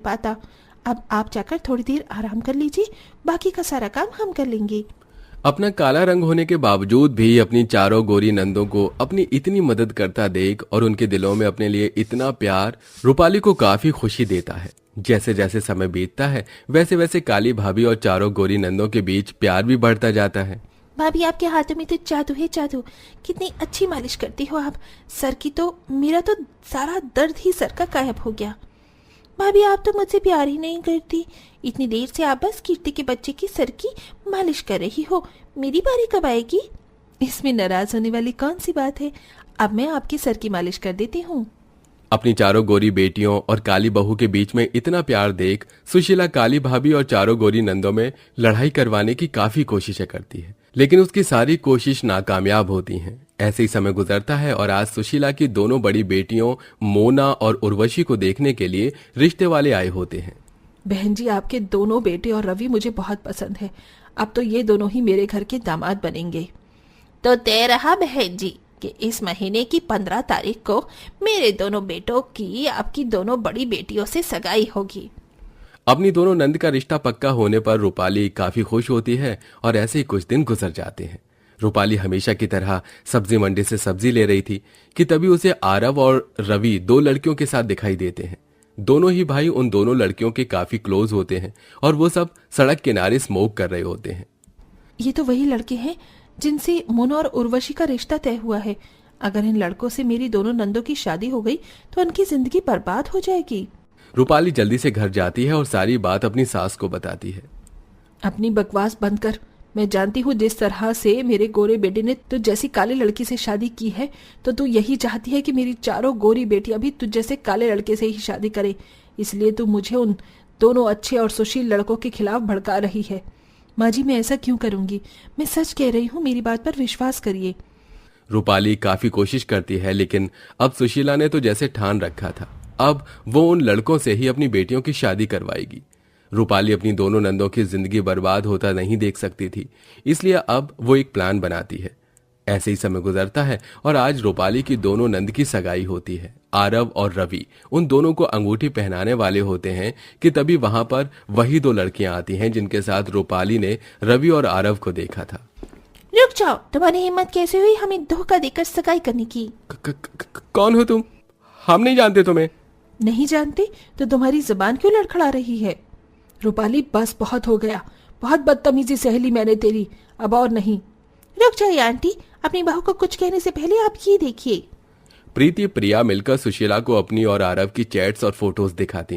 पाता। अब आप जाकर थोड़ी देर आराम कर लीजिए, बाकी का सारा काम हम कर लेंगे। अपना काला रंग होने के बावजूद भी अपनी चारों गोरी नंदों को अपनी इतनी मदद करता देख और उनके दिलों में अपने लिए इतना प्यार रूपाली को काफी खुशी देता है। जैसे जैसे समय बीतता है वैसे वैसे काली भाभी और चारों गोरी नंदों के बीच प्यार भी बढ़ता जाता है। भाभी, आपके हाथों में तो जादू है जादू। कितनी अच्छी मालिश करती हो आप। सर की तो मेरा तो सारा दर्द ही सर का गायब हो गया। भाभी, आप तो मुझसे प्यार ही नहीं करती। इतनी देर से आप बस कीर्ति के बच्चे की सर की मालिश कर रही हो। मेरी बारी कब आएगी? इसमें नाराज होने वाली कौन सी बात है। अब मैं आपकी सर की मालिश कर देती हूँ। अपनी चारों गोरी बेटियों और काली बहू के बीच में इतना प्यार देख सुशीला काली भाभी और चारों गोरी नंदों में लड़ाई करवाने की काफी कोशिशें करती है, लेकिन उसकी सारी कोशिश नाकामयाब होती हैं। ऐसे ही समय गुजरता है और आज सुशीला की दोनों बड़ी बेटियों मोना और उर्वशी को देखने के लिए रिश्ते वाले आए होते हैं। बहन जी, आपके दोनों बेटे और रवि मुझे बहुत पसंद है। अब तो ये दोनों ही मेरे घर के दामाद बनेंगे। तो तय रहा बहन जी कि इस महीने की 15 तारीख को मेरे दोनों बेटों की आपकी दोनों बड़ी बेटियों से सगाई होगी। अपनी दोनों नंद का रिश्ता पक्का होने पर रूपाली काफी खुश होती है और ऐसे ही कुछ दिन गुजर जाते हैं। रूपाली हमेशा की तरह सब्जी मंडी से सब्जी ले रही थी कि तभी उसे आरव और रवि दो लड़कियों के साथ दिखाई देते हैं। दोनों ही भाई उन दोनों लड़कियों के काफी क्लोज होते हैं और वो सब सड़क किनारे स्मोक कर रहे होते हैं। ये तो वही लड़के हैं जिनसे मोना और उर्वशी का रिश्ता तय हुआ है। अगर इन लड़कों से मेरी दोनों नंदों की शादी हो गई तो उनकी जिंदगी बर्बाद हो जाएगी। रूपाली जल्दी से घर जाती है और सारी बात अपनी सास को बताती है। अपनी बकवास बंद कर। मैं जानती हूँ जिस तरह से मेरे गोरे बेटे ने तुझ जैसी काले लड़की से शादी की है, तो तू यही चाहती है कि मेरी चारों गोरी बेटियां भी तुझ जैसे काले लड़के से ही शादी करे। इसलिए तू मुझे उन दोनों अच्छे और सुशील लड़कों के खिलाफ भड़का रही है। माँ जी, मैं ऐसा क्यों करूंगी? मैं सच कह रही हूँ, मेरी बात पर विश्वास करिए। रूपाली काफी कोशिश करती है, लेकिन अब सुशीला ने तो जैसे ठान रखा था, अब वो उन लड़कों से ही अपनी बेटियों की शादी करवाएगी। रूपाली अपनी दोनों नंदों की जिंदगी बर्बाद होता नहीं देख सकती थी, इसलिए अब वो एक प्लान बनाती है। ऐसे ही समय गुजरता है और आज रूपाली की दोनों नंद की सगाई होती है। आरव और रवि उन दोनों को अंगूठी पहनाने वाले होते हैं कि तभी वहां पर वही दो लड़कियां आती हैं जिनके साथ रूपाली ने रवि और आरव को देखा था। रुक जाओ, तुम्हारी हिम्मत कैसे हुई हमें धोखा देकर सगाई करने की? कौन हो तुम? हम नहीं जानते तुम्हें। नहीं जानते तो तुम्हारी जुबान क्यों लड़खड़ा रही है? रूपाली, बस बहुत हो गया। बहुत बदतमीजी सहेली मैंने तेरी, अब और नहीं। रुक जाइए आंटी, अपनी बहू को कुछ कहने से पहले आप ये देखिए। प्रीति प्रिया मिलकर सुशीला को अपनी और आरव की चैट्स और फोटोज दिखाती हैं।